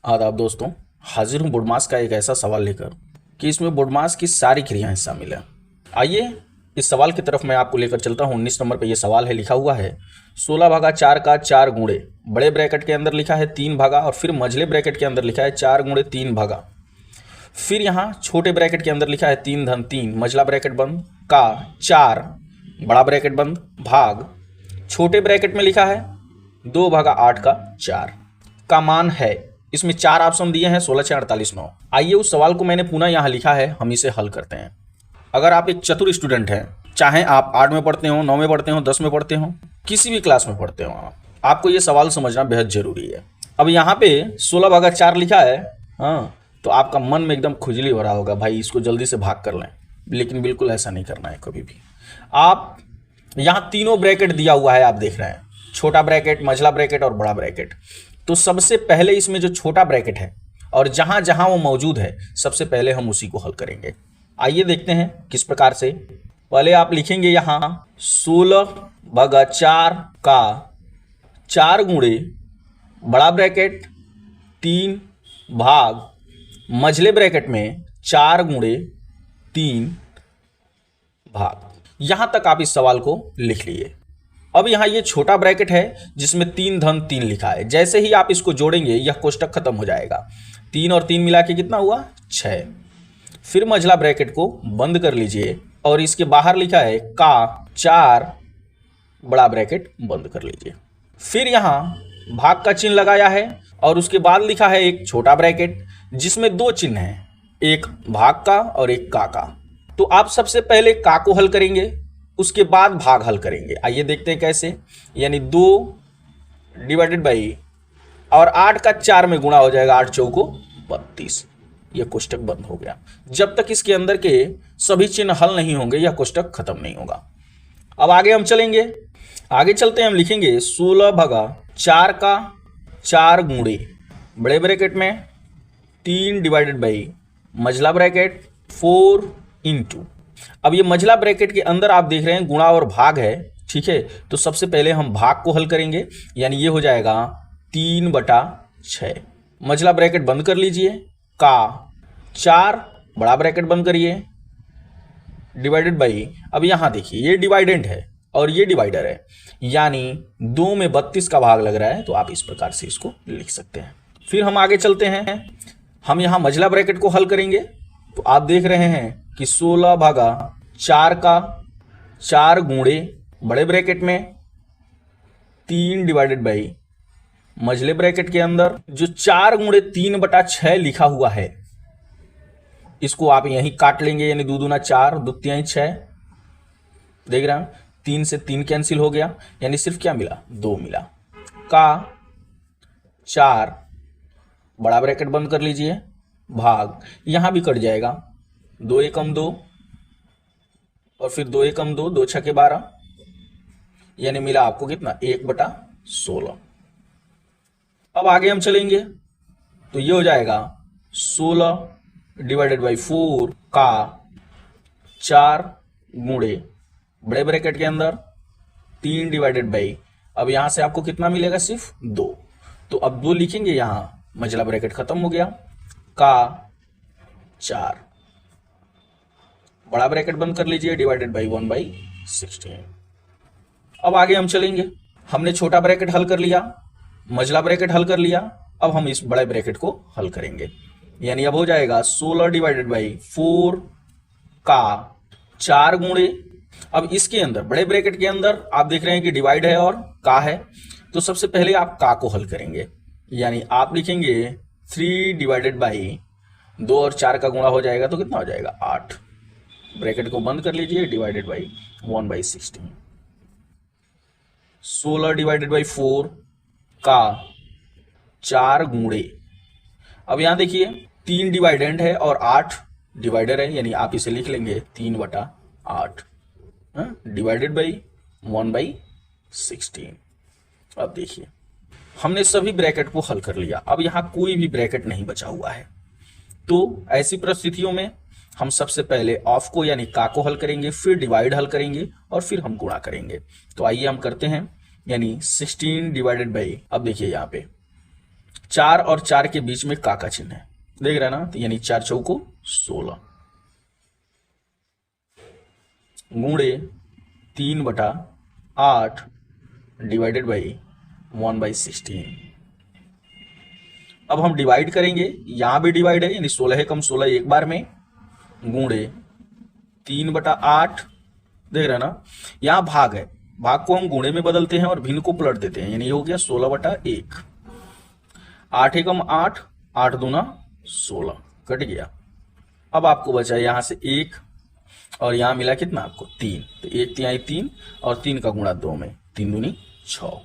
आदाब दोस्तों, हाजिर हूँ बुडमास का एक ऐसा सवाल लेकर कि इसमें बुडमास की सारी क्रियाएं शामिल हैं। आइए इस सवाल की तरफ मैं आपको लेकर चलता हूँ। 19 नंबर पर यह सवाल है, लिखा हुआ है 16 भागा 4 का 4 गुणे, बड़े ब्रैकेट के अंदर लिखा है 3 भागा और फिर मझले ब्रैकेट के अंदर लिखा है 4 गुणे 3 भागा। फिर यहाँ छोटे ब्रैकेट के अंदर लिखा है 3 धन 3, मझला ब्रैकेट बंद का 4, बड़ा ब्रैकेट बंद भाग, छोटे ब्रैकेट में लिखा है 2 भागा 8 का 4 का मान है। इसमें 4 ऑप्शन दिए हैं, 16, 6, 48, 9। आइए उस सवाल को मैंने पुनः यहाँ लिखा है, हम इसे हल करते हैं। अगर आप एक चतुर स्टूडेंट हैं, चाहे आप 8 में पढ़ते हो, 9 में पढ़ते हो, 10 में पढ़ते हो, किसी भी क्लास में पढ़ते हो, आपको ये सवाल समझना बेहद जरूरी है। अब यहाँ पे 16 भागा 4 लिखा है, हाँ, तो आपका मन में एकदम खुजली हो रहा होगा, भाई इसको जल्दी से भाग कर लें। लेकिन बिल्कुल ऐसा नहीं करना है कभी भी। आप यहाँ तीनों ब्रैकेट दिया हुआ है, आप देख रहे हैं, छोटा ब्रैकेट, मझला ब्रैकेट और बड़ा ब्रैकेट। तो सबसे पहले इसमें जो छोटा ब्रैकेट है और जहां जहां वो मौजूद है, सबसे पहले हम उसी को हल करेंगे। आइए देखते हैं किस प्रकार से। पहले आप लिखेंगे यहां 16 भागा 4 का 4 गुणे, बड़ा ब्रैकेट 3 भाग, मझले ब्रैकेट में 4 गुणे 3 भाग। यहां तक आप इस सवाल को लिख लिए। अब यहाँ ये छोटा ब्रैकेट है जिसमें 3 धन 3 लिखा है। जैसे ही आप इसको जोड़ेंगे यह कोष्टक खत्म हो जाएगा। 3 और 3 मिला के कितना हुआ? 6। फिर मझला ब्रैकेट को बंद कर लीजिए और इसके बाहर लिखा है का 4, बड़ा ब्रैकेट बंद कर लीजिए। फिर यहाँ भाग का चिन्ह लगाया है और उसके बाद लिखा है एक छोटा ब्रैकेट जिसमें 2 चिन्ह हैं, एक भाग का और एक का। तो आप सबसे पहले का को हल करेंगे, उसके बाद भाग हल करेंगे। आइए देखते हैं कैसे। यानी 2 डिवाइडेड बाई और 8 का 4 में गुणा हो जाएगा, 8 चौको 32। यह कोष्टक बंद हो गया। जब तक इसके अंदर के सभी चिन्ह हल नहीं होंगे यह कोष्टक खत्म नहीं होगा। अब आगे हम चलेंगे, आगे चलते हैं। हम लिखेंगे 16 भागा 4 का 4 गुणे, बड़े ब्रैकेट में 3 डिवाइडेड बाई मझला ब्रैकेट 4 इंटू। अब ये मझला ब्रैकेट के अंदर आप देख रहे हैं गुणा और भाग है, ठीक है। तो सबसे पहले हम भाग को हल करेंगे, यानी ये हो जाएगा 3/6। मझला ब्रैकेट बंद कर लीजिए, का 4, बड़ा ब्रैकेट बंद करिए, डिवाइडेड बाई, अब यहां देखिए ये डिवाइडेंट है और ये डिवाइडर है, यानी 2 में 32 का भाग लग रहा है। तो आप इस प्रकार से इसको लिख सकते हैं। फिर हम आगे चलते हैं, हम यहां मझला ब्रैकेट को हल करेंगे। तो आप देख रहे हैं कि 16 भागा 4 का 4 गुणे, बड़े ब्रैकेट में 3 डिवाइडेड बाई मझले ब्रैकेट के अंदर जो 4 गुणे 3/6 लिखा हुआ है, इसको आप यहीं काट लेंगे, यानी 2 दूना 4, 2 तिहाई 6। देख रहे हैं 3 से 3 कैंसिल हो गया, यानी सिर्फ क्या मिला? 2 मिला। का 4, बड़ा ब्रैकेट बंद कर लीजिए, भाग, यहां भी कट जाएगा, 2 एकम 2 और फिर 2 एकम 2, 2 छके 12, यानी मिला आपको कितना? 1/16। अब आगे हम चलेंगे तो ये हो जाएगा 16 डिवाइडेड बाई 4 का 4 गुणे, बड़े ब्रैकेट के अंदर 3 डिवाइडेड बाई, अब यहां से आपको कितना मिलेगा? सिर्फ 2। तो अब 2 लिखेंगे, यहां मझला ब्रैकेट खत्म हो गया, का 4, बड़ा ब्रैकेट बंद कर लीजिए, डिवाइडेड बाई 1/16। अब आगे हम चलेंगे, हमने छोटा ब्रैकेट हल कर लिया, मझला ब्रैकेट हल कर लिया, अब हम इस बड़े ब्रैकेट को हल करेंगे। यानी अब हो जाएगा 16 डिवाइडेड बाई 4 का 4 गुणे, अब इसके अंदर बड़े ब्रैकेट के अंदर आप देख रहे हैं कि डिवाइड है और का है, तो सबसे पहले आप का को हल करेंगे। यानी आप लिखेंगे 3 डिवाइडेड बाई 2 और 4 का गुणा हो जाएगा, तो कितना हो जाएगा? 8। ब्रैकेट को बंद कर लीजिए, डिवाइडेड बाई 1/16। 16 डिवाइडेड बाई 4 का 4 गुणे, अब यहां देखिए 3 डिवाइडेंड है और 8 डिवाइडर है, यानी आप इसे लिख लेंगे 3/8 डिवाइडेड बाई 1/16। अब देखिए हमने सभी ब्रैकेट को हल कर लिया, अब यहां कोई भी ब्रैकेट नहीं बचा हुआ है। तो ऐसी परिस्थितियों में हम सबसे पहले ऑफ को यानी का को हल करेंगे, फिर डिवाइड हल करेंगे और फिर हम गुणा करेंगे। तो आइए हम करते हैं, यानी 16 डिवाइडेड बाई, अब देखिए यहाँ पे 4 और 4 के बीच में का चिन्ह है, देख रहे हैं ना, तो यानी 4 चौको 16 गुणे 3/8 डिवाइडेड बाई 1/16। अब हम डिवाइड करेंगे, यहां भी डिवाइड है यानी 16 है कम 16 एक बार में, गुणे 3/8, देख रहे हैं ना, यहां भाग है, भाग को हम गुणे में बदलते हैं और भिन्न को पलट देते हैं, यानी हो गया 16/1, 8 एकम 8, 8 दूना 16, कट गया। अब आपको बचा यहां से 1 और यहां मिला कितना आपको 3, तो 1 तिहाई 3 और 3 का गुणा 2 में, 3 दूनी 6।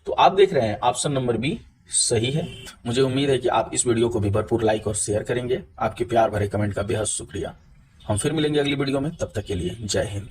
तो आप देख रहे हैं ऑप्शन नंबर बी सही है। मुझे उम्मीद है कि आप इस वीडियो को भी भरपूर लाइक और शेयर करेंगे। आपके प्यार भरे कमेंट का बेहद शुक्रिया। हम फिर मिलेंगे अगली वीडियो में, तब तक के लिए जय हिंद।